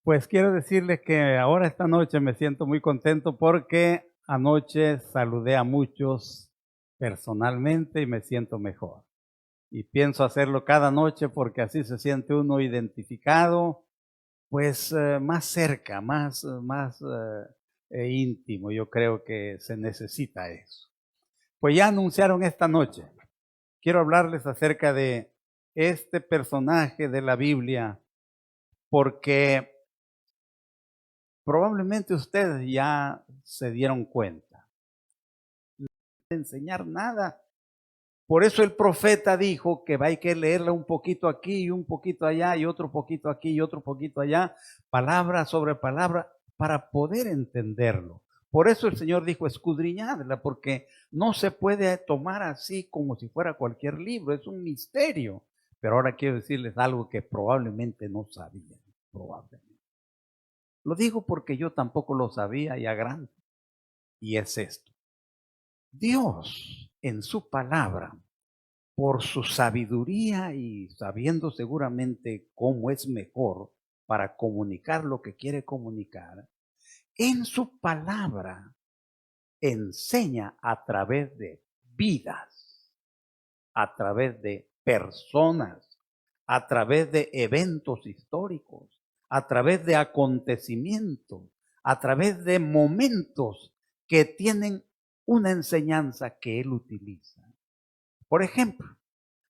Pues quiero decirles que ahora esta noche me siento muy contento porque anoche saludé a muchos personalmente y me siento mejor. Y pienso hacerlo cada noche porque así se siente uno identificado, pues más cerca, más íntimo. Yo creo que se necesita eso. Pues ya anunciaron esta noche. Quiero hablarles acerca de este personaje de la Biblia porque probablemente ustedes ya se dieron cuenta. No hay que enseñar nada. Por eso el profeta dijo que hay que leerla un poquito aquí y un poquito allá y otro poquito aquí y otro poquito allá, palabra sobre palabra, para poder entenderlo. Por eso el Señor dijo escudriñadla, porque no se puede tomar así como si fuera cualquier libro, es un misterio. Pero ahora quiero decirles algo que probablemente no sabían, probablemente. Lo digo porque yo tampoco lo sabía y a grande. Y es esto. Dios en su palabra, por su sabiduría y sabiendo seguramente cómo es mejor para comunicar lo que quiere comunicar, en su palabra enseña a través de vidas, a través de personas, a través de eventos históricos, a través de acontecimientos, a través de momentos que tienen una enseñanza que Él utiliza. Por ejemplo,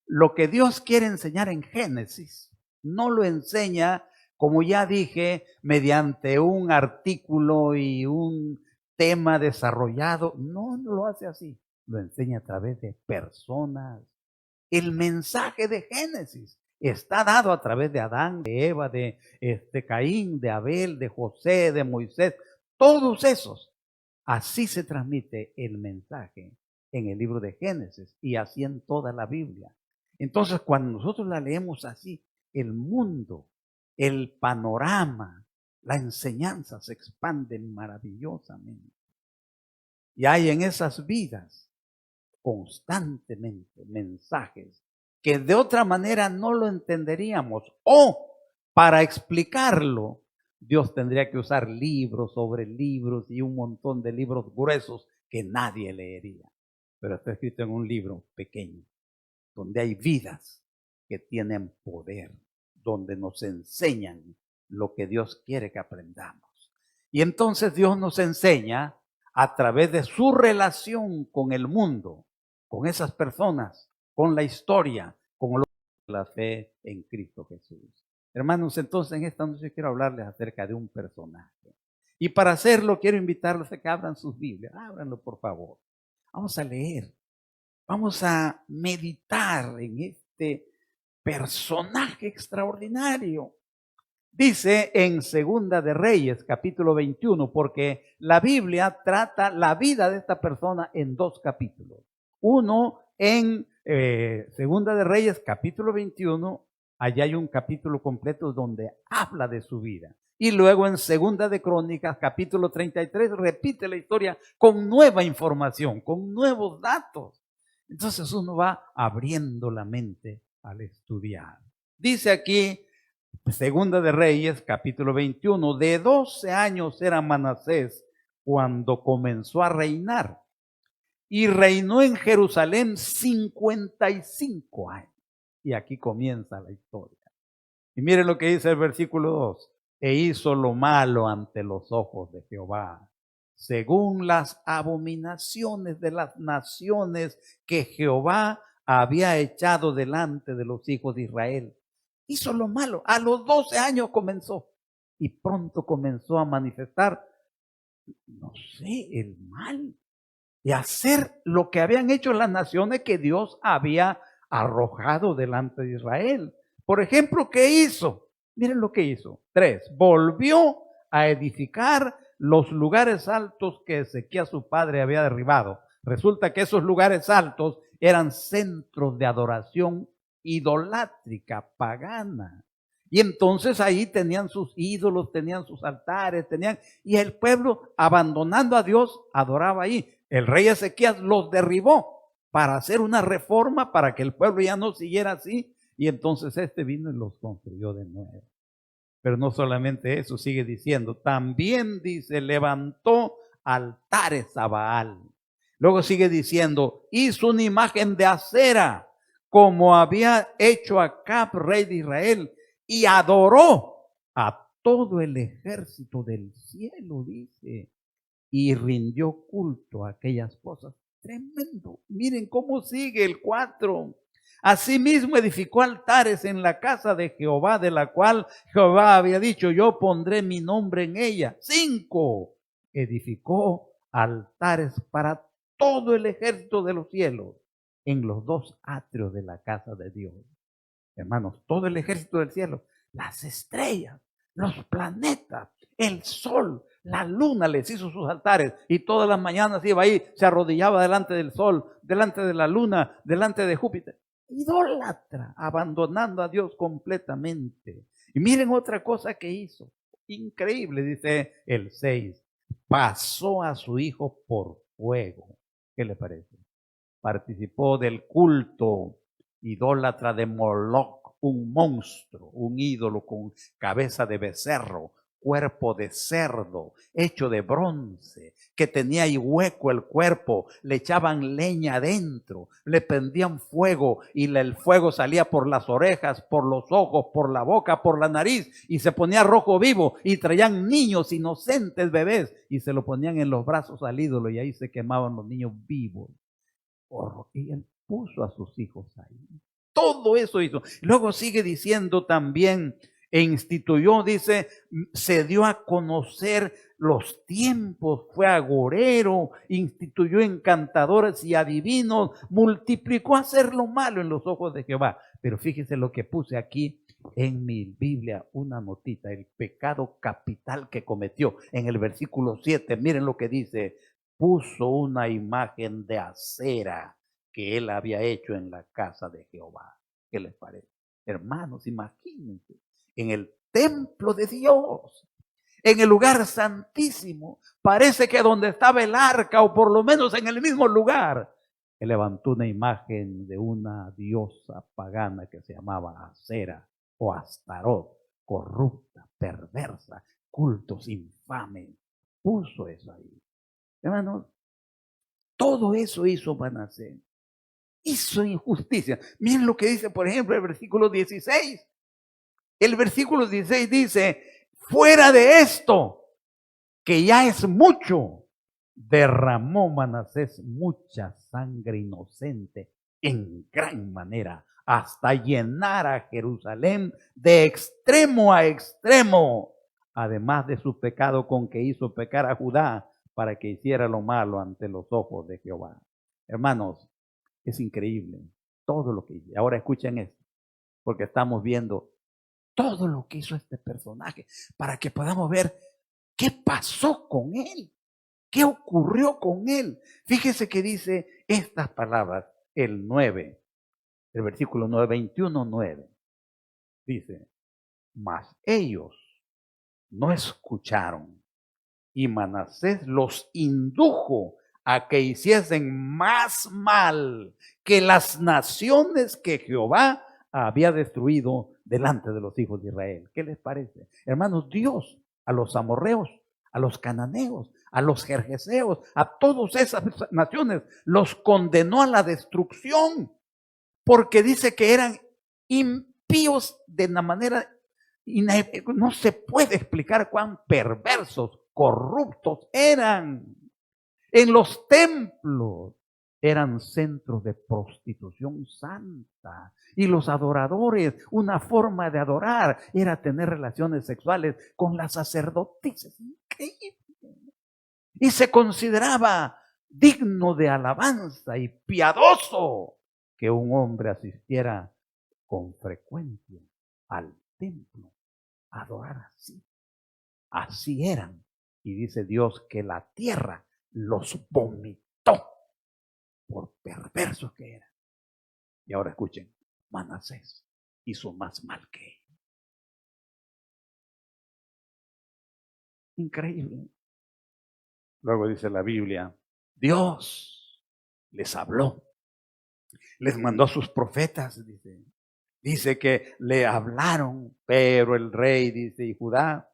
lo que Dios quiere enseñar en Génesis, no lo enseña, como ya dije, mediante un artículo y un tema desarrollado. No lo hace así. Lo enseña a través de personas. El mensaje de Génesis está dado a través de Adán, de Eva, de Caín, de Abel, de José, de Moisés. Todos esos. Así se transmite el mensaje en el libro de Génesis y así en toda la Biblia. Entonces, cuando nosotros la leemos así, el mundo, el panorama, la enseñanza se expanden maravillosamente. Y hay en esas vidas constantemente mensajes que de otra manera no lo entenderíamos. O para explicarlo, Dios tendría que usar libros sobre libros y un montón de libros gruesos que nadie leería. Pero está escrito en un libro pequeño, donde hay vidas que tienen poder, donde nos enseñan lo que Dios quiere que aprendamos. Y entonces Dios nos enseña a través de su relación con el mundo, con esas personas, con la historia, con la fe en Cristo Jesús. Hermanos, entonces en esta noche quiero hablarles acerca de un personaje. Y para hacerlo quiero invitarlos a que abran sus Biblias. Ábranlo, por favor. Vamos a leer. Vamos a meditar en este personaje extraordinario. Dice en Segunda de Reyes, capítulo 21, porque la Biblia trata la vida de esta persona en dos capítulos. Uno en Segunda de Reyes, capítulo 21, allá hay un capítulo completo donde habla de su vida. Y luego en Segunda de Crónicas, capítulo 33, repite la historia con nueva información, con nuevos datos. Entonces uno va abriendo la mente al estudiar. Dice aquí, Segunda de Reyes, capítulo 21, de 12 años era Manasés cuando comenzó a reinar. Y reinó en Jerusalén 55 años. Y aquí comienza la historia. Y miren lo que dice el versículo 2. E hizo lo malo ante los ojos de Jehová, según las abominaciones de las naciones que Jehová había echado delante de los hijos de Israel. Hizo lo malo. A los 12 años comenzó. Y pronto comenzó a manifestar, no sé, el mal. Y hacer lo que habían hecho las naciones que Dios había arrojado delante de Israel. Por ejemplo, ¿qué hizo? Miren lo que hizo. 3. Volvió a edificar los lugares altos que Ezequías su padre había derribado. Resulta que esos lugares altos eran centros de adoración idolátrica, pagana. Y entonces ahí tenían sus ídolos, tenían sus altares, y el pueblo, abandonando a Dios, adoraba ahí. El rey Ezequías los derribó para hacer una reforma para que el pueblo ya no siguiera así. Y entonces vino y los construyó de nuevo. Pero no solamente eso, sigue diciendo, también dice, levantó altares a Baal. Luego sigue diciendo, hizo una imagen de acera, como había hecho Acab, rey de Israel, y adoró a todo el ejército del cielo, dice, y rindió culto a aquellas cosas. Tremendo. Miren cómo sigue el 4. Asimismo edificó altares en la casa de Jehová, de la cual Jehová había dicho, yo pondré mi nombre en ella. 5. Edificó altares para todo el ejército de los cielos en los 2 atrios de la casa de Dios. Hermanos, todo el ejército del cielo, las estrellas, los planetas, el sol, la luna les hizo sus altares y todas las mañanas iba ahí, se arrodillaba delante del sol, delante de la luna, delante de Júpiter. Idólatra, abandonando a Dios completamente. Y miren otra cosa que hizo, increíble, dice el 6, pasó a su hijo por fuego. ¿Qué le parece? Participó del culto idólatra de Moloch, un monstruo, un ídolo con cabeza de becerro, cuerpo de cerdo, hecho de bronce, que tenía ahí hueco el cuerpo, le echaban leña adentro, le prendían fuego y el fuego salía por las orejas, por los ojos, por la boca, por la nariz y se ponía rojo vivo y traían niños inocentes, bebés, y se lo ponían en los brazos al ídolo y ahí se quemaban los niños vivos. Y él puso a sus hijos ahí. Todo eso hizo. Luego sigue diciendo también, e instituyó, dice, se dio a conocer los tiempos, fue agorero, instituyó encantadores y adivinos, multiplicó hacer lo malo en los ojos de Jehová. Pero fíjese lo que puse aquí en mi Biblia, una notita, el pecado capital que cometió en el versículo 7. Miren lo que dice, puso una imagen de acera que él había hecho en la casa de Jehová. ¿Qué les parece? Hermanos, imagínense, en el templo de Dios, en el lugar santísimo, parece que donde estaba el arca, o por lo menos en el mismo lugar, él levantó una imagen de una diosa pagana que se llamaba Acera o Astarot, corrupta, perversa, cultos infames. Puso eso ahí. Hermanos, todo eso hizo Manasés. Hizo injusticia. Miren lo que dice, por ejemplo, el versículo 16. El versículo 16 dice, fuera de esto, que ya es mucho, derramó Manasés mucha sangre inocente en gran manera, hasta llenar a Jerusalén de extremo a extremo, además de su pecado con que hizo pecar a Judá para que hiciera lo malo ante los ojos de Jehová. Hermanos, es increíble todo lo que hizo. Ahora escuchen esto, porque estamos viendo todo lo que hizo este personaje, para que podamos ver qué pasó con él, qué ocurrió con él. Fíjese que dice estas palabras, el 9, el versículo 9, 21:9. Dice, mas ellos no escucharon y Manasés los indujo a que hiciesen más mal que las naciones que Jehová había destruido delante de los hijos de Israel. ¿Qué les parece? Hermanos, Dios a los amorreos, a los cananeos, a los jerjeseos, a todas esas naciones los condenó a la destrucción, porque dice que eran impíos de una manera, no se puede explicar cuán perversos, corruptos eran. En los templos eran centros de prostitución santa. Y los adoradores, una forma de adorar era tener relaciones sexuales con las sacerdotisas. Increíble. Y se consideraba digno de alabanza y piadoso que un hombre asistiera con frecuencia al templo a adorar así. Así eran. Y dice Dios que la tierra los vomitó por perversos que eran. Y ahora escuchen, Manasés hizo más mal que ellos. Increíble. Luego dice la Biblia, Dios les habló, les mandó a sus profetas, dice, Dice que le hablaron, pero el rey, dice, y Judá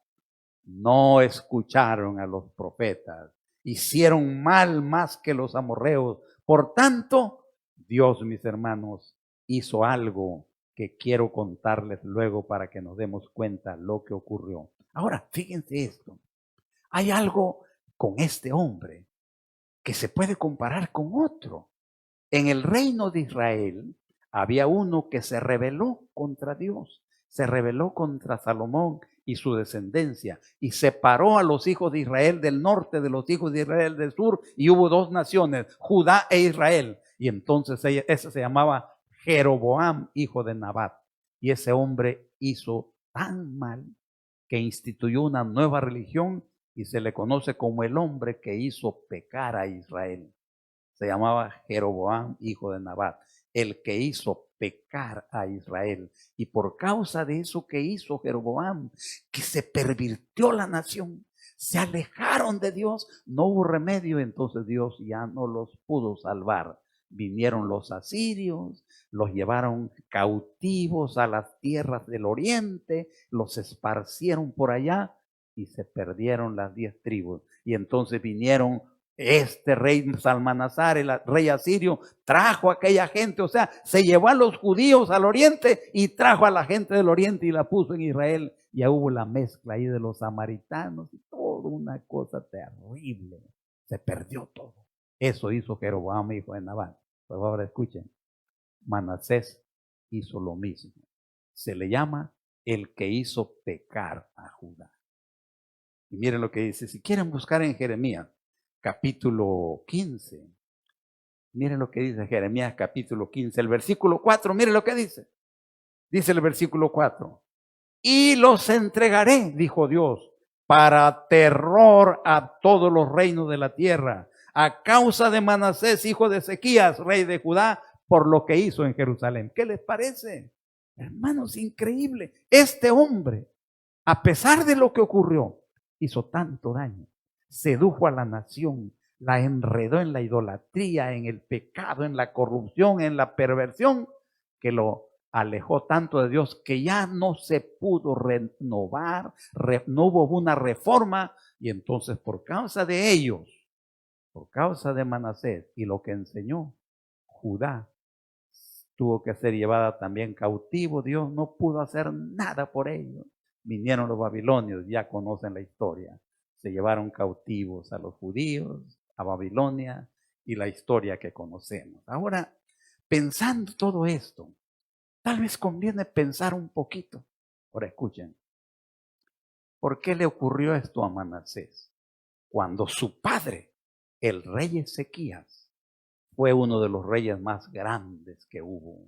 no escucharon a los profetas. Hicieron mal más que los amorreos. Por tanto, Dios, mis hermanos, hizo algo que quiero contarles luego para que nos demos cuenta lo que ocurrió. Ahora, fíjense esto. Hay algo con este hombre que se puede comparar con otro. En el reino de Israel había uno que se rebeló contra Dios, se rebeló contra Salomón y su descendencia, y separó a los hijos de Israel del norte de los hijos de Israel del sur, y hubo dos naciones, Judá e Israel. Y entonces ese se llamaba Jeroboam, hijo de Nabat. Y ese hombre hizo tan mal que instituyó una nueva religión y se le conoce como el hombre que hizo pecar a Israel. Se llamaba Jeroboam, hijo de Nabat, el que hizo pecar a Israel. Y por causa de eso que hizo Jeroboam, que se pervirtió la nación, se alejaron de Dios, no hubo remedio, entonces Dios ya no los pudo salvar. Vinieron los asirios, los llevaron cautivos a las tierras del oriente, los esparcieron por allá y se perdieron las 10 tribus. Y entonces vinieron este rey Salmanasar, el rey asirio, trajo a aquella gente, o sea, se llevó a los judíos al oriente y trajo a la gente del oriente y la puso en Israel. Ya hubo la mezcla ahí de los samaritanos y toda una cosa terrible. Se perdió todo. Eso hizo Jeroboam, hijo de Nabat. Por favor, escuchen. Manasés hizo lo mismo. Se le llama el que hizo pecar a Judá. Y miren lo que dice. Si quieren buscar en Jeremías, capítulo 15. Miren lo que dice Jeremías capítulo 15, el versículo 4, miren lo que dice. Dice el versículo 4. Y los entregaré, dijo Dios, para terror a todos los reinos de la tierra, a causa de Manasés, hijo de Ezequías, rey de Judá, por lo que hizo en Jerusalén. ¿Qué les parece? Hermanos, increíble. Este hombre, a pesar de lo que ocurrió, hizo tanto daño. Sedujo a la nación, la enredó en la idolatría, en el pecado, en la corrupción, en la perversión, que lo alejó tanto de Dios que ya no se pudo renovar, no hubo una reforma, y entonces por causa de ellos, por causa de Manasés y lo que enseñó, Judá tuvo que ser llevada también cautivo. Dios no pudo hacer nada por ellos. Vinieron los babilonios, ya conocen la historia. Se llevaron cautivos a los judíos, a Babilonia, y la historia que conocemos. Ahora, pensando todo esto, tal vez conviene pensar un poquito. Ahora escuchen, ¿por qué le ocurrió esto a Manasés? Cuando su padre, el rey Ezequías, fue uno de los reyes más grandes que hubo,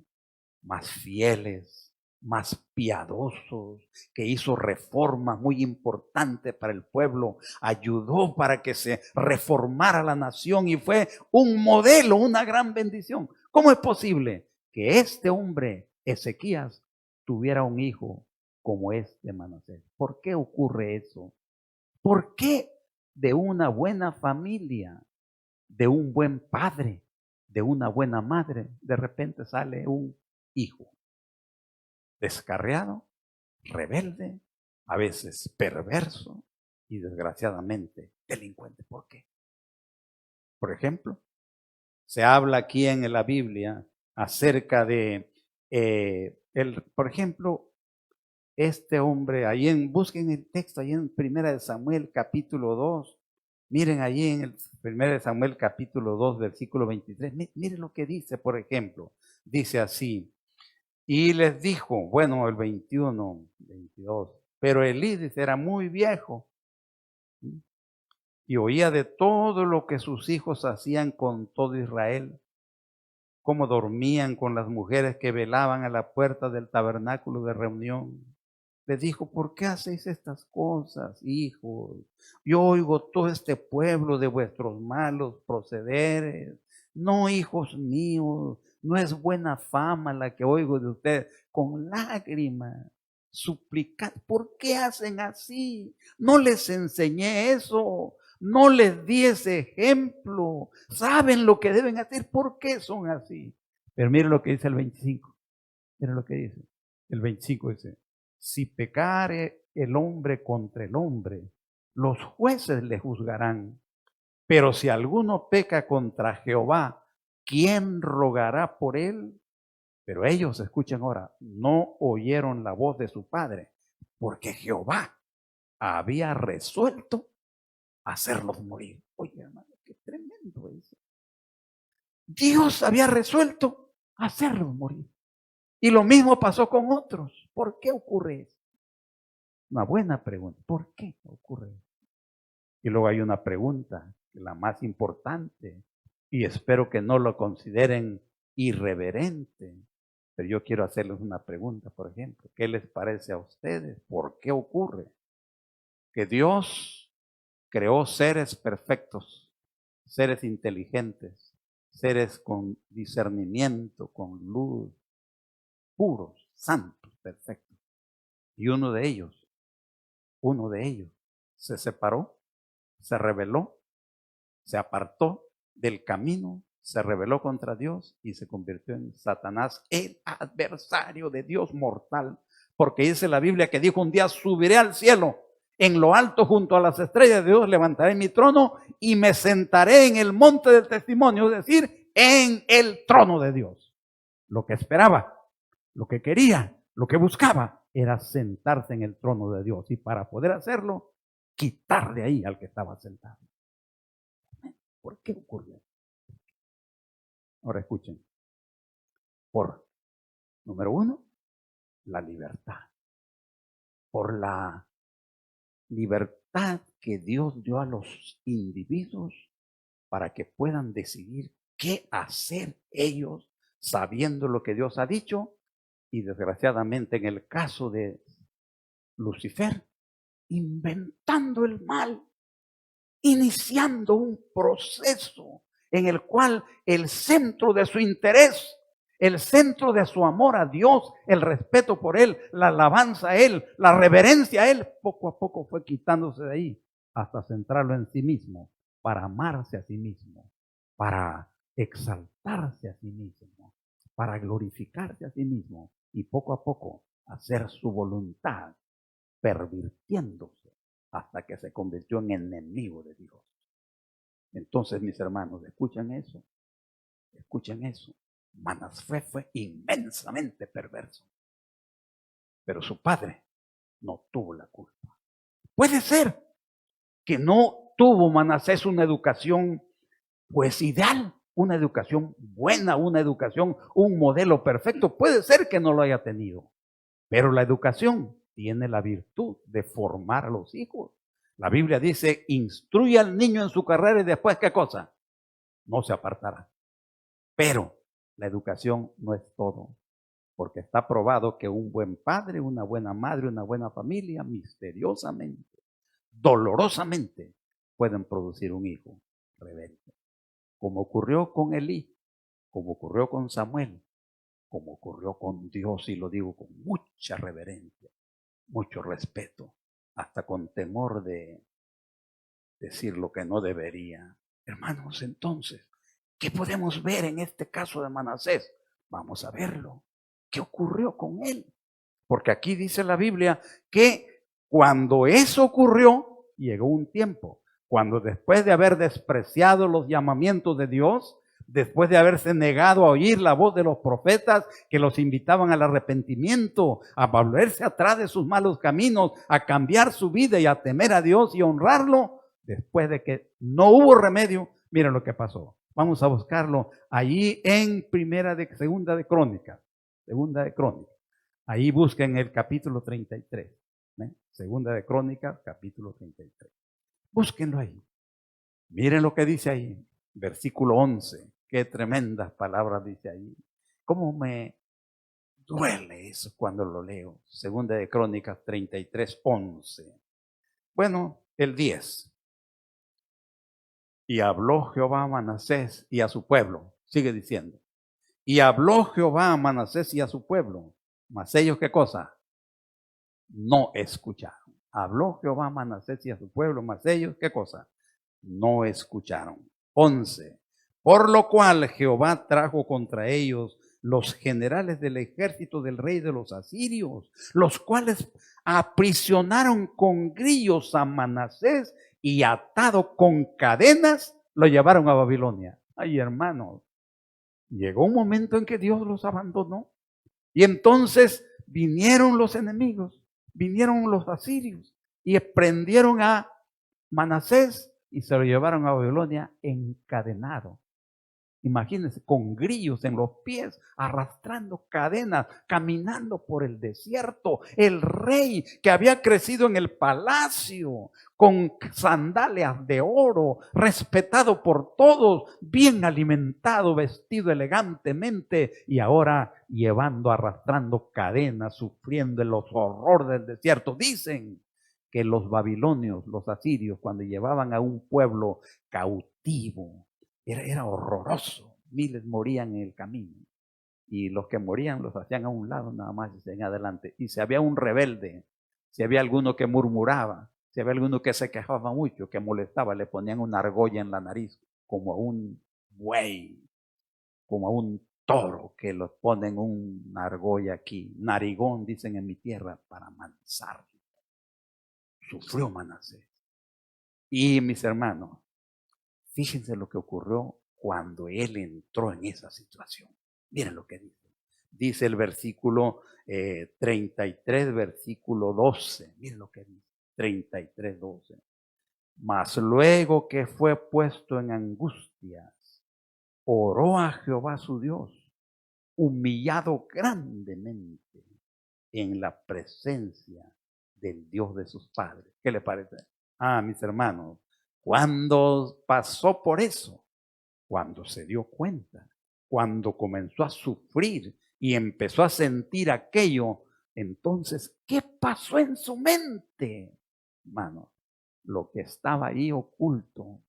más fieles, más piadosos, que hizo reformas muy importantes para el pueblo, ayudó para que se reformara la nación y fue un modelo, una gran bendición. ¿Cómo es posible que este hombre, Ezequías, tuviera un hijo como este Manasés? ¿Por qué ocurre eso? ¿Por qué de una buena familia, de un buen padre, de una buena madre, de repente sale un hijo descarriado, rebelde, a veces perverso y desgraciadamente delincuente? ¿Por qué? Por ejemplo, se habla aquí en la Biblia acerca de, por ejemplo, este hombre, busquen el texto, ahí en 1 Samuel capítulo 2, miren allí en el 1 Samuel capítulo 2, versículo 23, miren lo que dice, por ejemplo, dice así, y les dijo, bueno, el 21, 22, pero Elí dice, era muy viejo y oía de todo lo que sus hijos hacían con todo Israel, cómo dormían con las mujeres que velaban a la puerta del tabernáculo de reunión. Les dijo, ¿por qué hacéis estas cosas, hijos? Yo oigo todo este pueblo de vuestros malos procederes. No, hijos míos, no es buena fama la que oigo de ustedes. Con lágrimas, suplicad, ¿por qué hacen así? No les enseñé eso, no les di ese ejemplo. Saben lo que deben hacer, ¿por qué son así? Pero miren lo que dice el 25. Miren lo que dice. El 25 dice, si pecare el hombre contra el hombre, los jueces le juzgarán. Pero si alguno peca contra Jehová, ¿quién rogará por él? Pero ellos, escuchen ahora, no oyeron la voz de su padre, porque Jehová había resuelto hacerlos morir. Oye, hermano, qué tremendo eso. Dios había resuelto hacerlos morir. Y lo mismo pasó con otros. ¿Por qué ocurre eso? Una buena pregunta. ¿Por qué ocurre eso? Y luego hay una pregunta, la más importante, y espero que no lo consideren irreverente. Pero yo quiero hacerles una pregunta, por ejemplo. ¿Qué les parece a ustedes? ¿Por qué ocurre que Dios creó seres perfectos, seres inteligentes, seres con discernimiento, con luz, puros, santos, perfectos? Y uno de ellos se separó, se rebeló, se apartó del camino, se rebeló contra Dios y se convirtió en Satanás, el adversario de Dios mortal. Porque dice la Biblia que dijo un día: subiré al cielo, en lo alto junto a las estrellas de Dios levantaré mi trono y me sentaré en el monte del testimonio, es decir, en el trono de Dios. Lo que esperaba, lo que quería, lo que buscaba era sentarse en el trono de Dios, y para poder hacerlo, quitar de ahí al que estaba sentado. ¿Por qué ocurrió? Ahora escuchen. Por, número uno, la libertad. Por la libertad que Dios dio a los individuos para que puedan decidir qué hacer ellos, sabiendo lo que Dios ha dicho. Y desgraciadamente, en el caso de Lucifer, inventando el mal, iniciando un proceso en el cual el centro de su interés, el centro de su amor a Dios, el respeto por Él, la alabanza a Él, la reverencia a Él, poco a poco fue quitándose de ahí hasta centrarlo en sí mismo, para amarse a sí mismo, para exaltarse a sí mismo, para glorificarse a sí mismo, y poco a poco hacer su voluntad, pervirtiéndose hasta que se convirtió en enemigo de Dios. Entonces, mis hermanos, escuchen eso. Manasés fue inmensamente perverso, pero su padre no tuvo la culpa. Puede ser que no tuvo Manasés una educación pues ideal, una educación buena, una educación, un modelo perfecto. Puede ser que no lo haya tenido, pero la educación tiene la virtud de formar a los hijos. La Biblia dice: instruye al niño en su carrera y después, ¿qué cosa? No se apartará. Pero la educación no es todo, porque está probado que un buen padre, una buena madre, una buena familia, misteriosamente, dolorosamente, pueden producir un hijo rebelde. Como ocurrió con Elí, como ocurrió con Samuel, como ocurrió con Dios, y lo digo con mucha reverencia, mucho respeto, hasta con temor de decir lo que no debería. Hermanos, entonces, ¿qué podemos ver en este caso de Manasés? Vamos a verlo. ¿Qué ocurrió con él? Porque aquí dice la Biblia que cuando eso ocurrió, llegó un tiempo, cuando después de haber despreciado los llamamientos de Dios, después de haberse negado a oír la voz de los profetas que los invitaban al arrepentimiento, a volverse atrás de sus malos caminos, a cambiar su vida y a temer a Dios y honrarlo, después de que no hubo remedio, miren lo que pasó. Vamos a buscarlo allí en segunda de Crónicas. Ahí busquen el capítulo 33. Segunda de Crónicas, capítulo 33. Búsquenlo ahí. Miren lo que dice ahí, versículo 11. Qué tremendas palabras dice ahí. Cómo me duele eso cuando lo leo. Segunda de Crónicas 33, 11. Bueno, el 10. Y habló Jehová a Manasés y a su pueblo. Sigue diciendo. Y habló Jehová a Manasés y a su pueblo. Mas ellos, ¿qué cosa? No escucharon. Habló Jehová a Manasés y a su pueblo. Mas ellos, ¿qué cosa? No escucharon. 11. Por lo cual Jehová trajo contra ellos los generales del ejército del rey de los asirios, los cuales aprisionaron con grillos a Manasés y atado con cadenas, lo llevaron a Babilonia. Ay, hermanos, llegó un momento en que Dios los abandonó. Y entonces vinieron los enemigos, vinieron los asirios y prendieron a Manasés y se lo llevaron a Babilonia encadenado. Imagínense, con grillos en los pies, arrastrando cadenas, caminando por el desierto. El rey que había crecido en el palacio, con sandalias de oro, respetado por todos, bien alimentado, vestido elegantemente, y ahora llevando, arrastrando cadenas, sufriendo los horrores del desierto. Dicen que los babilonios, los asirios, cuando llevaban a un pueblo cautivo, era horroroso. Miles morían en el camino. Y los que morían los hacían a un lado nada más y seguían adelante. Y si había un rebelde, si había alguno que murmuraba, si había alguno que se quejaba mucho, que molestaba, le ponían una argolla en la nariz, como a un buey, como a un toro, que los ponen una argolla aquí. Narigón, dicen en mi tierra, para mansarlo. Sufrió Manasés. Y mis hermanos, fíjense lo que ocurrió cuando él entró en esa situación. Miren lo que dice. Dice el versículo 33, versículo 12. Miren lo que dice. 33, 12. Mas luego que fue puesto en angustias, oró a Jehová su Dios, humillado grandemente en la presencia del Dios de sus padres. ¿Qué le parece? Mis hermanos, cuando pasó por eso, cuando se dio cuenta, cuando comenzó a sufrir y empezó a sentir aquello, entonces, ¿qué pasó en su mente? Hermano, lo que estaba ahí oculto,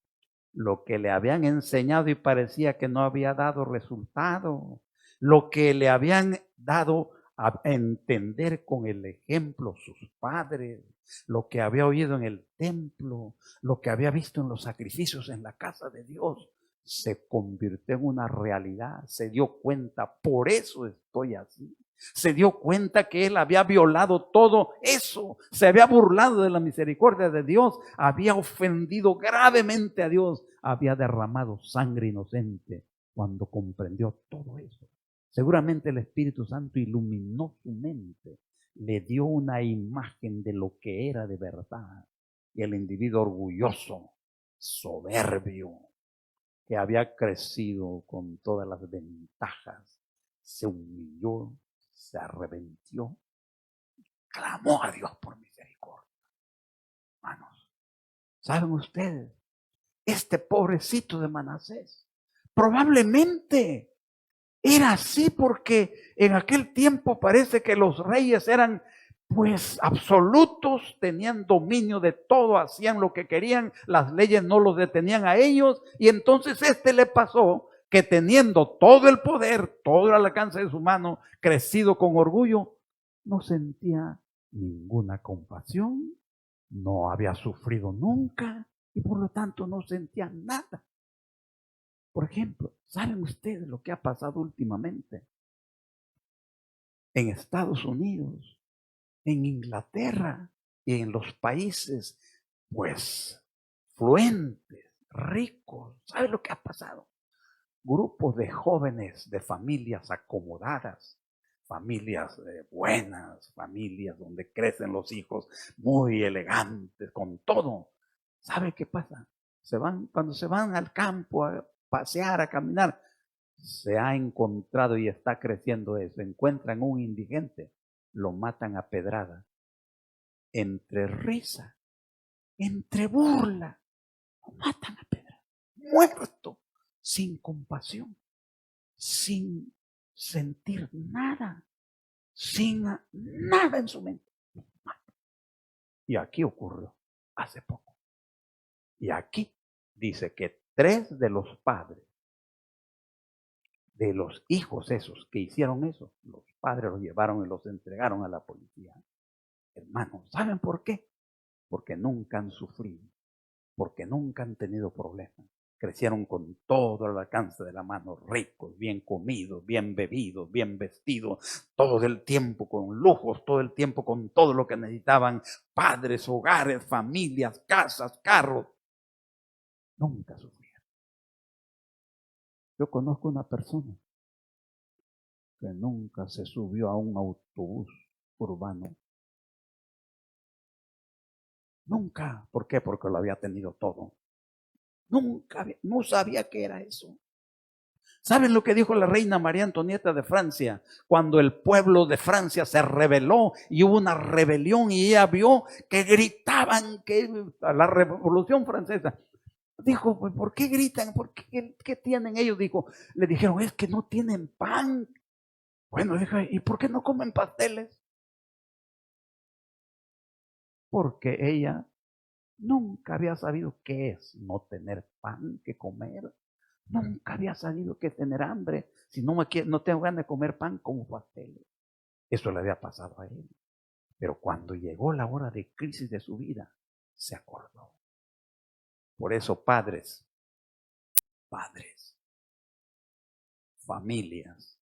lo que le habían enseñado y parecía que no había dado resultado, lo que le habían dado a entender con el ejemplo sus padres, lo que había oído en el templo, lo que había visto en los sacrificios en la casa de Dios, se convirtió en una realidad. Se dio cuenta, por eso estoy así. Se dio cuenta que él había violado todo eso, se había burlado de la misericordia de Dios, había ofendido gravemente a Dios, había derramado sangre inocente cuando comprendió todo eso. Seguramente el Espíritu Santo iluminó su mente, le dio una imagen de lo que era de verdad. Y el individuo orgulloso, soberbio, que había crecido con todas las ventajas, se humilló, se arrepintió, clamó a Dios por misericordia. Hermanos, ¿saben ustedes? Este pobrecito de Manasés probablemente era así porque en aquel tiempo parece que los reyes eran pues absolutos, tenían dominio de todo, hacían lo que querían, las leyes no los detenían a ellos, y entonces le pasó que teniendo todo el poder, todo el alcance de su mano, crecido con orgullo, no sentía ninguna compasión, no había sufrido nunca y por lo tanto no sentía nada. Por ejemplo, ¿saben ustedes lo que ha pasado últimamente? En Estados Unidos, en Inglaterra y en los países, pues, fluentes, ricos. ¿Saben lo que ha pasado? Grupos de jóvenes, de familias acomodadas, familias buenas, familias donde crecen los hijos muy elegantes, con todo. ¿Sabe qué pasa? Cuando se van al campo a pasear, a caminar, se ha encontrado y está creciendo eso. Encuentran un indigente, lo matan a pedrada. Entre risa, entre burla, lo matan a pedrada. Muerto, sin compasión, sin sentir nada, sin nada en su mente. Y aquí ocurrió hace poco. Y aquí dice que 3 de los padres de los hijos esos que hicieron eso, los padres los llevaron y los entregaron a la policía. Hermanos, ¿saben por qué? Porque nunca han sufrido, porque nunca han tenido problemas, Crecieron con todo al alcance de la mano, ricos, bien comidos, bien bebidos, bien vestidos, todo el tiempo con lujos, todo el tiempo con todo lo que necesitaban, padres, hogares, familias, casas, carros. Nunca sufrieron. Yo conozco una persona que nunca se subió a un autobús urbano. Nunca. ¿Por qué? Porque lo había tenido todo. Nunca, no sabía qué era eso. ¿Saben lo que dijo la reina María Antonieta de Francia? Cuando el pueblo de Francia se rebeló y hubo una rebelión y ella vio que gritaban que la Revolución Francesa. Dijo, pues, ¿por qué gritan? ¿Por qué tienen ellos? Dijo, le dijeron, es que no tienen pan. Bueno, dijo, ¿y por qué no comen pasteles? Porque ella nunca había sabido qué es no tener pan que comer. Nunca había sabido qué es tener hambre. Si no tengo ganas de comer pan, como pasteles. Eso le había pasado a él. Pero cuando llegó la hora de crisis de su vida, se acordó. Por eso, padres, familias,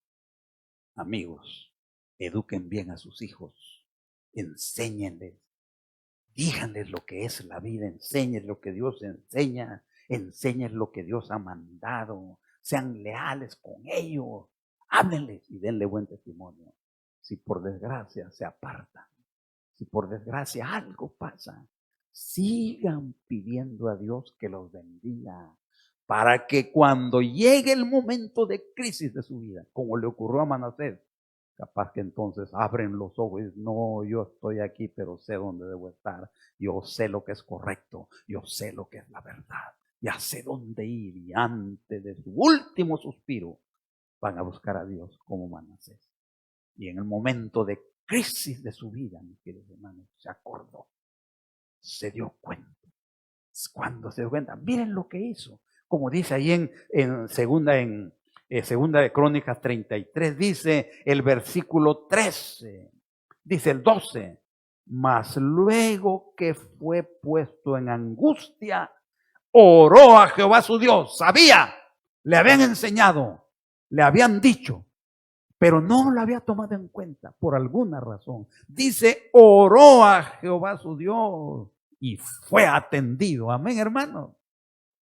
amigos, eduquen bien a sus hijos. Enséñenles. Díganles lo que es la vida, enséñenles lo que Dios enseña, enséñenles lo que Dios ha mandado, sean leales con ellos, háblenles y denle buen testimonio. Si por desgracia se apartan, si por desgracia algo pasa, sigan pidiendo a Dios que los bendiga, para que cuando llegue el momento de crisis de su vida, como le ocurrió a Manasés, capaz que entonces abren los ojos y dicen, no, yo estoy aquí, pero sé dónde debo estar. Yo sé lo que es correcto. Yo sé lo que es la verdad. Ya sé dónde ir. Y antes de su último suspiro, van a buscar a Dios como Manasés. Y en el momento de crisis de su vida, mis queridos hermanos, se acordó. Se dio cuenta. Cuando se dio cuenta, miren lo que hizo. Como dice ahí en segunda de Crónicas 33, dice el versículo 13, dice el 12, mas luego que fue puesto en angustia, oró a Jehová su Dios. Sabía, le habían enseñado, le habían dicho, pero no lo había tomado en cuenta por alguna razón. Dice, oró a Jehová su Dios y fue atendido. Amén, hermano.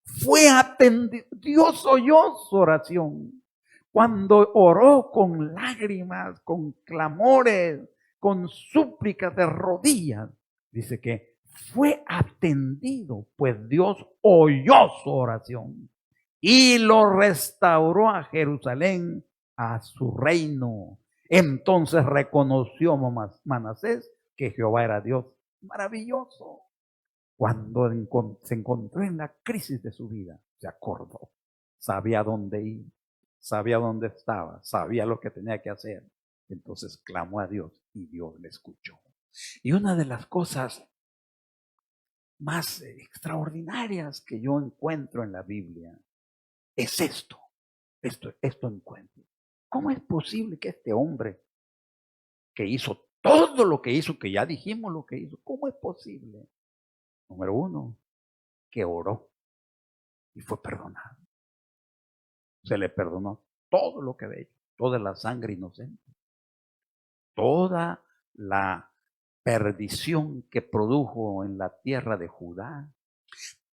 Fue atendido. Dios oyó su oración. Cuando oró con lágrimas, con clamores, con súplicas de rodillas, dice que fue atendido, pues Dios oyó su oración y lo restauró a Jerusalén, a su reino. Entonces reconoció Manasés que Jehová era Dios maravilloso. Cuando se encontró en la crisis de su vida, se acordó, sabía dónde ir, sabía dónde estaba, sabía lo que tenía que hacer. Entonces clamó a Dios y Dios le escuchó. Y una de las cosas más extraordinarias que yo encuentro en la Biblia es esto encuentro. ¿Cómo es posible que este hombre que hizo todo lo que hizo, que ya dijimos lo que hizo, cómo es posible? Número uno, que oró y fue perdonado. Se le perdonó todo lo que había hecho, toda la sangre inocente, toda la perdición que produjo en la tierra de Judá,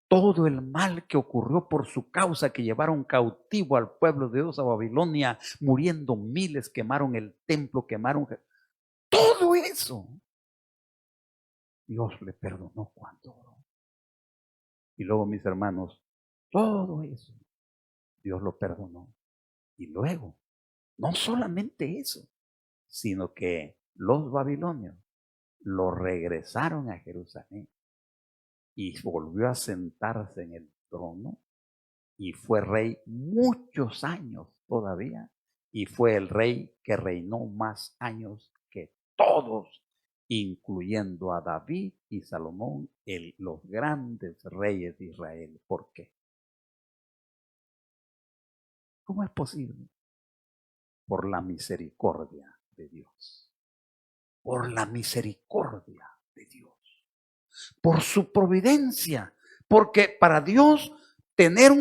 todo el mal que ocurrió por su causa, que llevaron cautivo al pueblo de Dios a Babilonia, muriendo miles, quemaron el templo, quemaron todo eso. Dios le perdonó cuando oró. Y luego, mis hermanos, todo eso, Dios lo perdonó. Y luego, no solamente eso, sino que los babilonios lo regresaron a Jerusalén y volvió a sentarse en el trono y fue rey muchos años todavía y fue el rey que reinó más años que todos, incluyendo a David y Salomón, los grandes reyes de Israel. ¿Por qué? ¿Cómo es posible? Por la misericordia de Dios. Por la misericordia de Dios. Por su providencia. Porque para Dios tener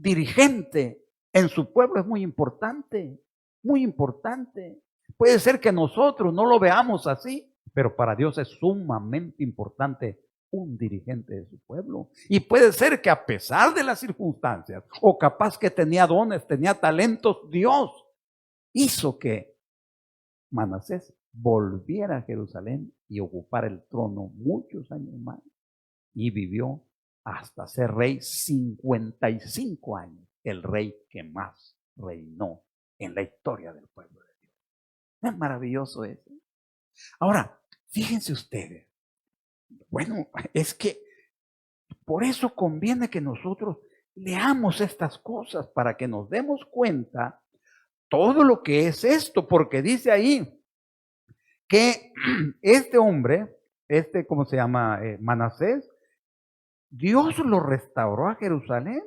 dirigente en su pueblo es muy importante, muy importante. Puede ser que nosotros no lo veamos así, pero para Dios es sumamente importante un dirigente de su pueblo. Y puede ser que a pesar de las circunstancias, o capaz que tenía dones, tenía talentos, Dios hizo que Manasés volviera a Jerusalén y ocupara el trono muchos años más. Y vivió hasta ser rey 55 años, el rey que más reinó en la historia del pueblo de Dios. Es maravilloso eso. Ahora, fíjense ustedes, bueno, es que por eso conviene que nosotros leamos estas cosas para que nos demos cuenta todo lo que es esto, porque dice ahí que este hombre, ¿cómo se llama? Manasés, Dios lo restauró a Jerusalén,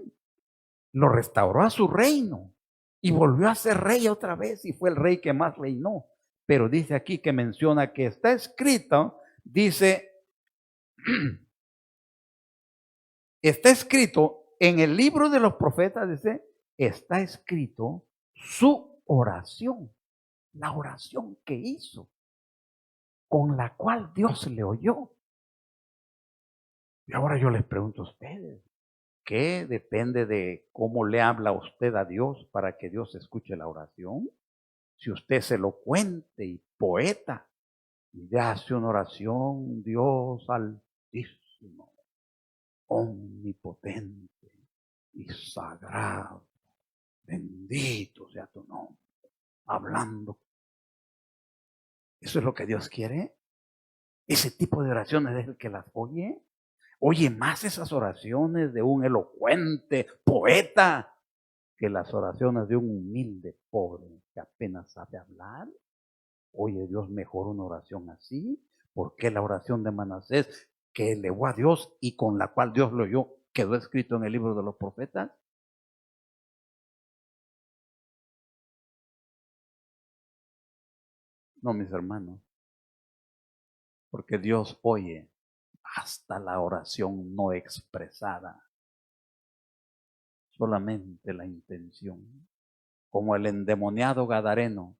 lo restauró a su reino y volvió a ser rey otra vez y fue el rey que más reinó. Pero dice aquí que menciona que está escrito, dice, está escrito en el libro de los profetas, dice, está escrito su oración, la oración que hizo, con la cual Dios le oyó. Y ahora yo les pregunto a ustedes, ¿qué depende de cómo le habla usted a Dios para que Dios escuche la oración? Si usted es elocuente y poeta y hace una oración, Dios altísimo, omnipotente y sagrado, bendito sea tu nombre, hablando. ¿Eso es lo que Dios quiere? ¿Ese tipo de oraciones es el que las oye? Oye más esas oraciones de un elocuente poeta que las oraciones de un humilde pobre que apenas sabe hablar. Oye Dios mejor una oración así, porque la oración de Manasés que elevó a Dios y con la cual Dios lo oyó quedó escrito en el libro de los profetas. No, mis hermanos, porque Dios oye hasta la oración no expresada, solamente la intención, como el endemoniado gadareno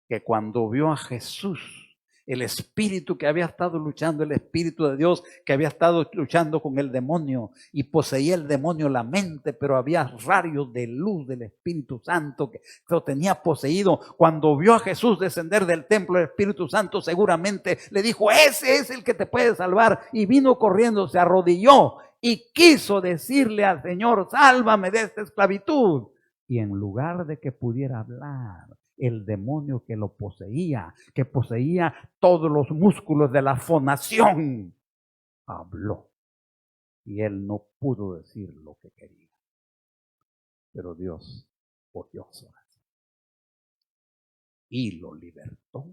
que cuando vio a Jesús, el espíritu que había estado luchando, el espíritu de Dios que había estado luchando con el demonio y poseía el demonio la mente, pero había rayos de luz del Espíritu Santo que lo tenía poseído. Cuando vio a Jesús descender del templo, el Espíritu Santo seguramente le dijo, ese es el que te puede salvar, y vino corriendo, se arrodilló y quiso decirle al Señor, sálvame de esta esclavitud. Y en lugar de que pudiera hablar, el demonio que lo poseía, que poseía todos los músculos de la fonación, habló. Y él no pudo decir lo que quería. Pero Dios oyó su oración y lo libertó.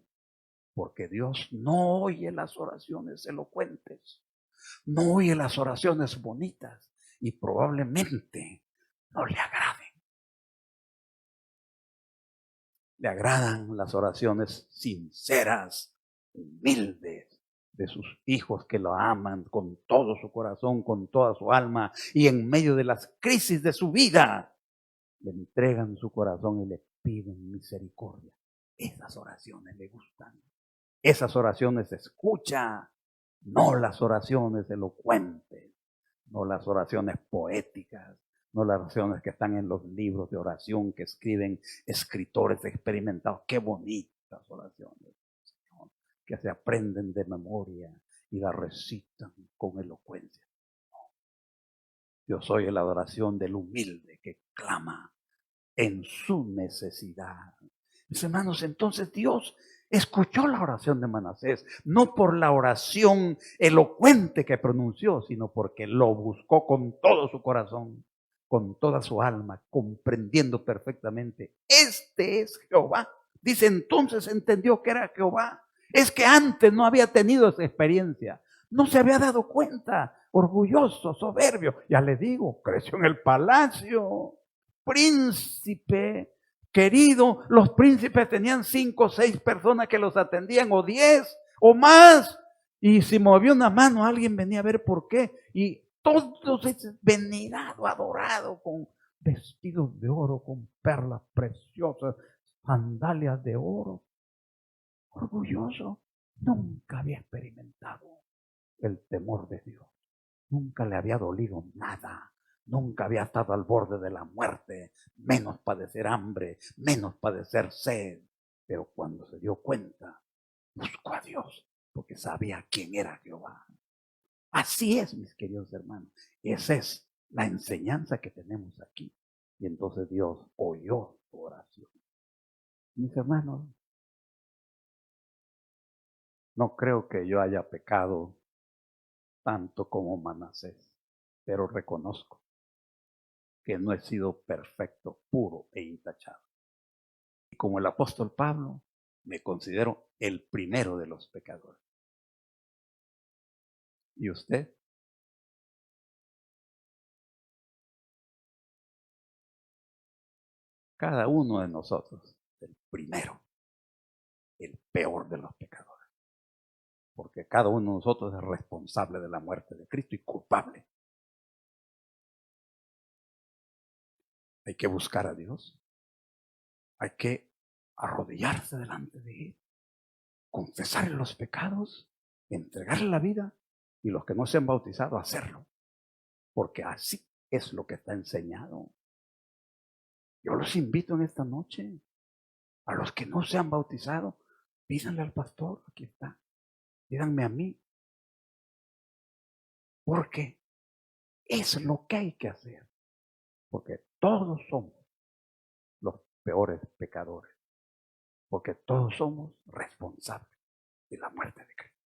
Porque Dios no oye las oraciones elocuentes, no oye las oraciones bonitas y probablemente no le agraden. Le agradan las oraciones sinceras, humildes, de sus hijos que lo aman con todo su corazón, con toda su alma, y en medio de las crisis de su vida, le entregan su corazón y le piden misericordia. Esas oraciones le gustan. Esas oraciones escucha, no las oraciones elocuentes, no las oraciones poéticas, no las oraciones que están en los libros de oración que escriben escritores experimentados. Qué bonitas oraciones, Señor, que se aprenden de memoria y las recitan con elocuencia. Yo soy la adoración del humilde que clama en su necesidad. Mis hermanos, entonces Dios escuchó la oración de Manasés, no por la oración elocuente que pronunció, sino porque lo buscó con todo su corazón, con toda su alma, comprendiendo perfectamente, este es Jehová. Dice, entonces entendió que era Jehová. Es que antes no había tenido esa experiencia, no se había dado cuenta, orgulloso, soberbio. Ya le digo, creció en el palacio, príncipe querido. Los príncipes tenían 5 o 6 personas que los atendían, o 10 o más. Y si movía una mano, alguien venía a ver por qué. Y todos venerado, adorado, con vestidos de oro con perlas preciosas, sandalias de oro. Orgulloso, nunca había experimentado el temor de Dios. Nunca le había dolido nada. Nunca había estado al borde de la muerte, menos padecer hambre, menos padecer sed. Pero cuando se dio cuenta, buscó a Dios, porque sabía quién era Jehová. Así es, mis queridos hermanos. Esa es la enseñanza que tenemos aquí. Y entonces Dios oyó su oración. Mis hermanos, no creo que yo haya pecado tanto como Manasés, pero reconozco que no he sido perfecto, puro e intachable. Y como el apóstol Pablo, me considero el primero de los pecadores. ¿Y usted? Cada uno de nosotros, el primero, el peor de los pecadores. Porque cada uno de nosotros es responsable de la muerte de Cristo y culpable. Hay que buscar a Dios. Hay que arrodillarse delante de Él, confesarle los pecados, entregarle la vida y los que no se han bautizado, hacerlo. Porque así es lo que está enseñado. Yo los invito en esta noche, a los que no se han bautizado, pídanle al pastor, aquí está, pídanme a mí, porque es lo que hay que hacer, porque todos somos los peores pecadores, porque todos somos responsables de la muerte de Cristo.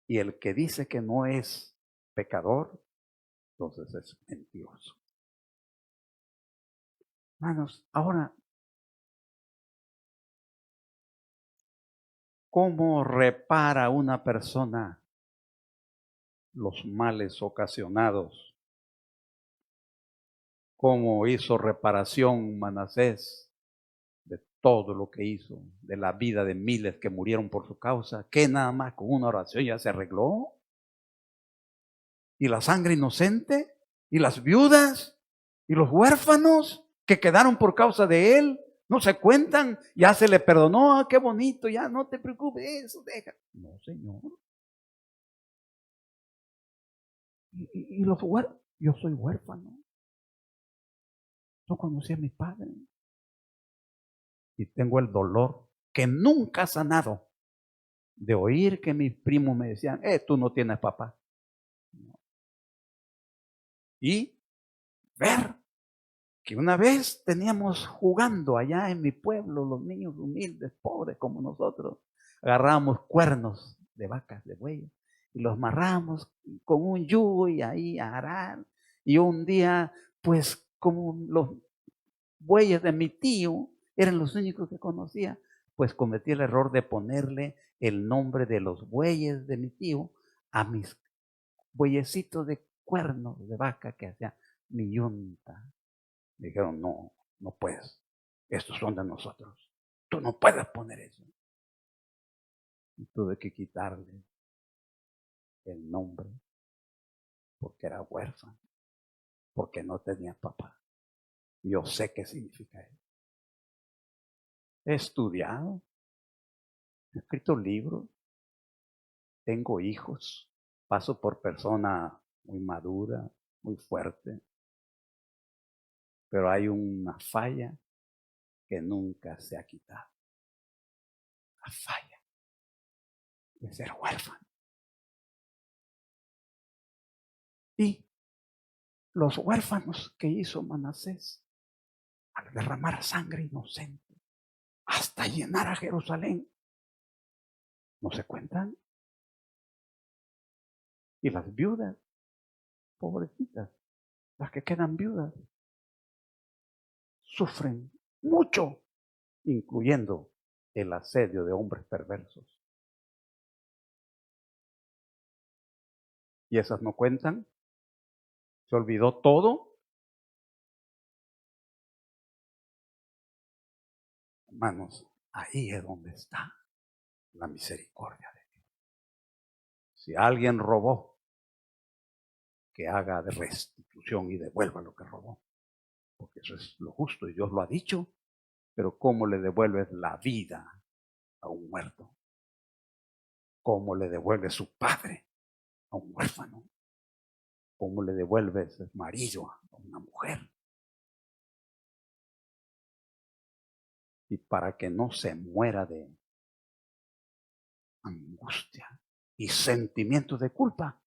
Y el que dice que no es pecador, entonces es mentiroso. Hermanos, ahora, ¿cómo repara una persona los males ocasionados? ¿Cómo hizo reparación Manasés de todo lo que hizo, de la vida de miles que murieron por su causa? ¿Qué nada más con una oración ya se arregló? ¿Y la sangre inocente? ¿Y las viudas? ¿Y los huérfanos que quedaron por causa de él? ¿No se cuentan? Ya se le perdonó, qué bonito, ya no te preocupes, eso deja. No, Señor. ¿Y los huérfanos? Yo soy huérfano. No conocí a mi padre. Y tengo el dolor que nunca ha sanado de oír que mis primos me decían, tú no tienes papá. Y ver que una vez teníamos jugando allá en mi pueblo, los niños humildes, pobres como nosotros, agarrábamos cuernos de vacas, de bueyes, y los amarramos con un yugo y ahí a arar. Y un día, pues como los bueyes de mi tío eran los únicos que conocía, pues cometí el error de ponerle el nombre de los bueyes de mi tío a mis bueyecitos de cuernos de vaca que hacía mi yunta. Me dijeron, no, no puedes, estos son de nosotros, tú no puedes poner eso. Y tuve que quitarle el nombre porque era huérfano, porque no tenía papá. Yo sé qué significa eso. He estudiado, he escrito libros, tengo hijos, paso por persona muy madura, muy fuerte, pero hay una falla que nunca se ha quitado. La falla de ser huérfano. Y los huérfanos que hizo Manasés al derramar sangre inocente hasta llenar a Jerusalén, ¿no se cuentan? Y las viudas, pobrecitas, las que quedan viudas, sufren mucho, incluyendo el asedio de hombres perversos. ¿Y esas no cuentan? ¿Se olvidó todo? Hermanos, ahí es donde está la misericordia de Dios. Si alguien robó, que haga de restitución y devuelva lo que robó. porque eso es lo justo y Dios lo ha dicho, pero ¿cómo le devuelves la vida a un muerto? ¿Cómo le devuelves su padre a un huérfano? ¿Cómo le devuelves el marido a una mujer? Y para que no se muera de angustia y sentimientos de culpa,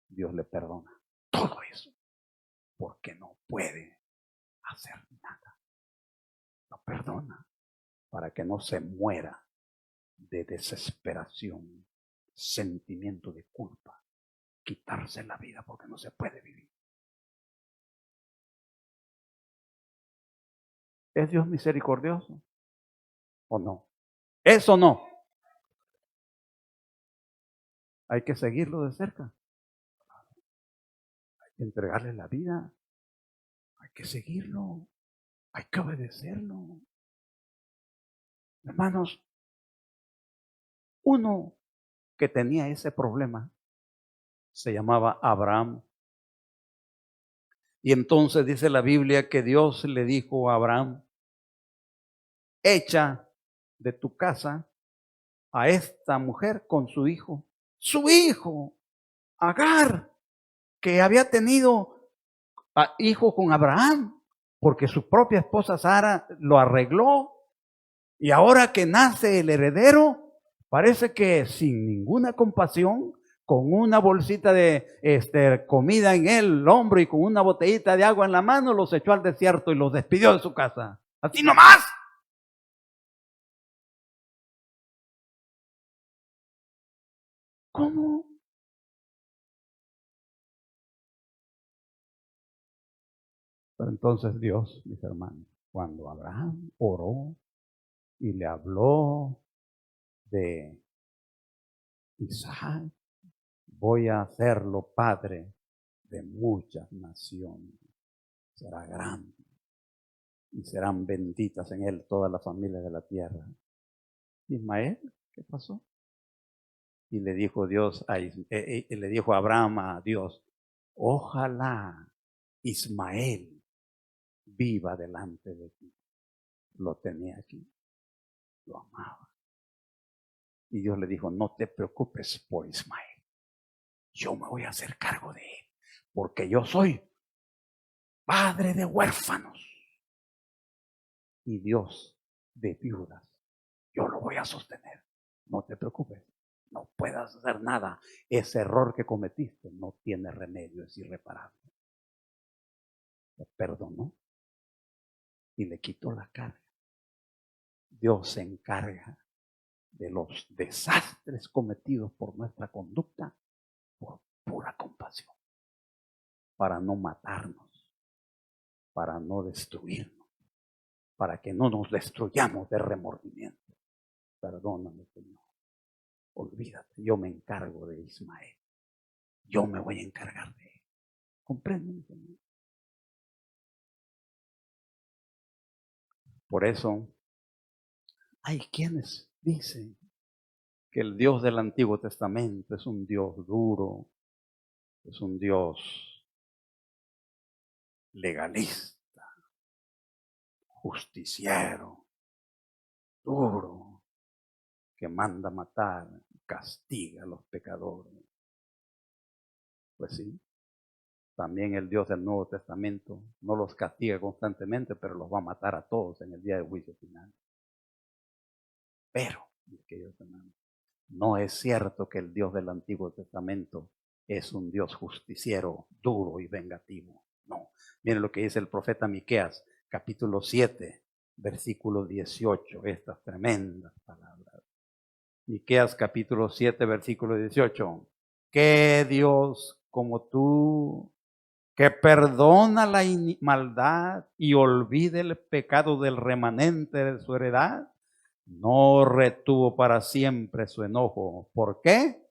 Dios le perdona todo eso, porque no puede hacer nada. Lo perdona para que no se muera de desesperación, sentimiento de culpa, quitarse la vida porque no se puede vivir. ¿Es Dios misericordioso o no? Eso no. Hay que seguirlo de cerca. Hay que entregarle la vida. Hay que seguirlo. Hay que obedecerlo. Hermanos, uno que tenía ese problema se llamaba Abraham. Y entonces dice la Biblia que Dios le dijo a Abraham, echa de tu casa a esta mujer con su hijo, Agar, que había tenido hijo con Abraham, porque su propia esposa Sara lo arregló, y ahora que nace el heredero, parece que sin ninguna compasión, con una bolsita de comida en el hombro y con una botellita de agua en la mano, los echó al desierto y los despidió de su casa. ¡Así nomás! ¿Cómo? Pero entonces Dios, mis hermanos, cuando Abraham oró y le habló de Isaac, voy a hacerlo padre de muchas naciones, será grande y serán benditas en él todas las familias de la tierra. Ismael, ¿qué pasó? Y le dijo le dijo Abraham a Dios, ojalá Ismael viva delante de ti. Lo tenía aquí, lo amaba. Y Dios le dijo, no te preocupes por Ismael, yo me voy a hacer cargo de él, porque yo soy padre de huérfanos y Dios de viudas. Yo lo voy a sostener, no te preocupes, no puedas hacer nada. Ese error que cometiste no tiene remedio, es irreparable. Le perdonó y le quitó la carga. Dios se encarga de los desastres cometidos por nuestra conducta por pura compasión, para no matarnos, para no destruirnos, para que no nos destruyamos de remordimiento. Perdóname, Señor. Olvídate, yo me encargo de Ismael. Yo me voy a encargar de él. ¿Comprenden, Señor? Por eso hay quienes dicen que el Dios del Antiguo Testamento es un Dios duro, es un Dios legalista, justiciero, duro, que manda matar, castiga a los pecadores. Pues sí, también el Dios del Nuevo Testamento no los castiga constantemente, pero los va a matar a todos en el día del juicio final. Pero, queridos hermanos, no es cierto que el Dios del Antiguo Testamento es un Dios justiciero, duro y vengativo. No. Miren lo que dice el profeta Miqueas, capítulo 7, versículo 18, estas tremendas palabras. Miqueas capítulo 7, versículo 18. ¿Qué Dios como tú, que perdona la maldad y olvide el pecado del remanente de su heredad? No retuvo para siempre su enojo. ¿Por qué?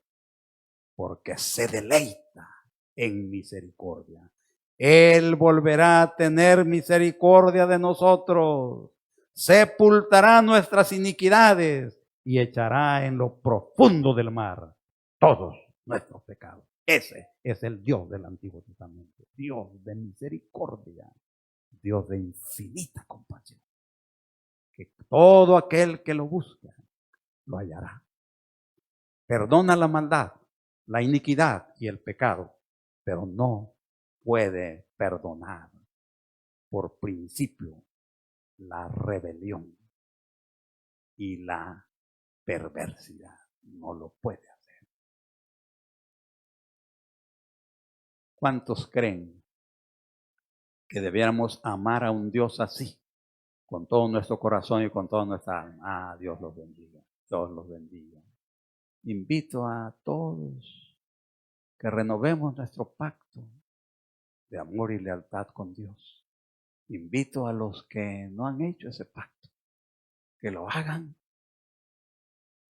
Porque se deleita en misericordia. Él volverá a tener misericordia de nosotros, sepultará nuestras iniquidades y echará en lo profundo del mar todos nuestros pecados. Ese es el Dios del Antiguo Testamento, Dios de misericordia, Dios de infinita compasión, que todo aquel que lo busca lo hallará. Perdona la maldad, la iniquidad y el pecado, pero no puede perdonar por principio la rebelión y la perversidad. No lo puede hacer. ¿Cuántos creen que debiéramos amar a un Dios así, con todo nuestro corazón y con toda nuestra alma? Ah, Dios los bendiga, Dios los bendiga. Invito a todos que renovemos nuestro pacto de amor y lealtad con Dios. Invito a los que no han hecho ese pacto, que lo hagan.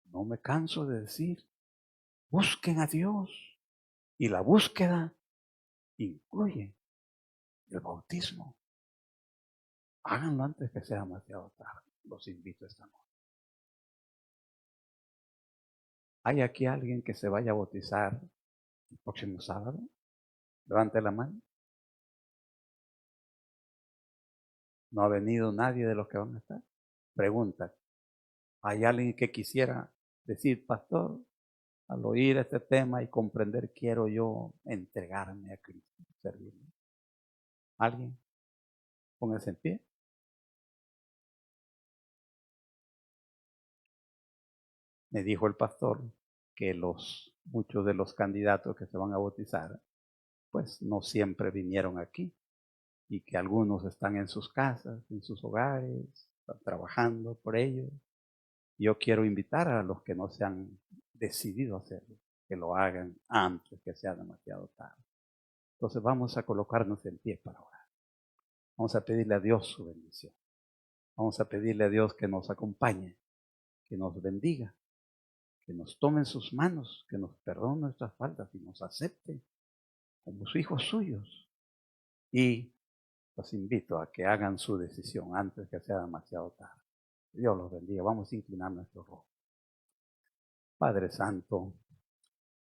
No me canso de decir, busquen a Dios. Y la búsqueda incluye el bautismo. Háganlo antes que sea demasiado tarde. Los invito esta noche. ¿Hay aquí alguien que se vaya a bautizar el próximo sábado? Levante la mano. ¿No ha venido nadie de los que van a estar? Pregunta. ¿Hay alguien que quisiera decir, pastor, al oír este tema y comprender, quiero yo entregarme a Cristo, servirle? ¿Alguien? Póngase en pie. Me dijo el pastor que muchos de los candidatos que se van a bautizar, pues no siempre vinieron aquí y que algunos están en sus casas, en sus hogares, están trabajando por ellos. Yo quiero invitar a los que no se han decidido hacerlo, que lo hagan antes que sea demasiado tarde. Entonces vamos a colocarnos en pie para orar. Vamos a pedirle a Dios su bendición. Vamos a pedirle a Dios que nos acompañe, que nos bendiga, que nos tome en sus manos, que nos perdone nuestras faltas y nos acepte como sus hijos suyos. Y los invito a que hagan su decisión antes que sea demasiado tarde. Dios los bendiga. Vamos a inclinar nuestro rostro. Padre Santo,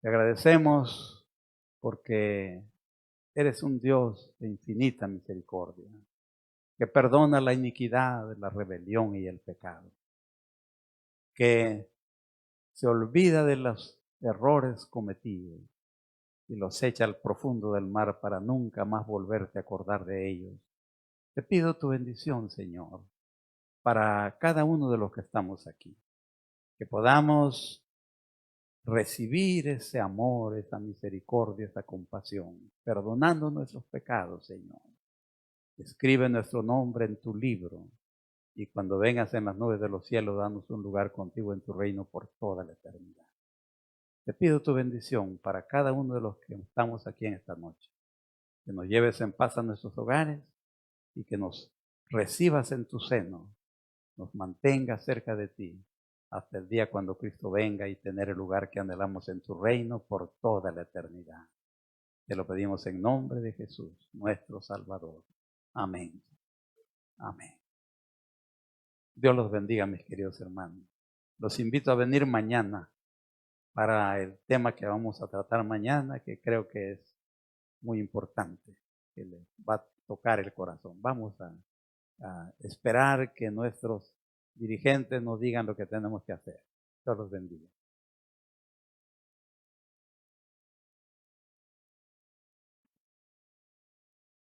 te agradecemos porque eres un Dios de infinita misericordia, que perdona la iniquidad, la rebelión y el pecado, que se olvida de los errores cometidos y los echa al profundo del mar para nunca más volverte a acordar de ellos. Te pido tu bendición, Señor, para cada uno de los que estamos aquí, que podamos recibir ese amor, esa misericordia, esa compasión, perdonando nuestros pecados, Señor. Escribe nuestro nombre en tu libro y cuando vengas en las nubes de los cielos, danos un lugar contigo en tu reino por toda la eternidad. Te pido tu bendición para cada uno de los que estamos aquí en esta noche, que nos lleves en paz a nuestros hogares y que nos recibas en tu seno, nos mantengas cerca de ti hasta el día cuando Cristo venga y tener el lugar que anhelamos en tu reino por toda la eternidad. Te lo pedimos en nombre de Jesús, nuestro Salvador. Amén. Amén. Dios los bendiga, mis queridos hermanos. Los invito a venir mañana para el tema que vamos a tratar mañana, que creo que es muy importante, que les va a tocar el corazón. Vamos a esperar que nuestros dirigentes nos digan lo que tenemos que hacer. Dios los bendiga.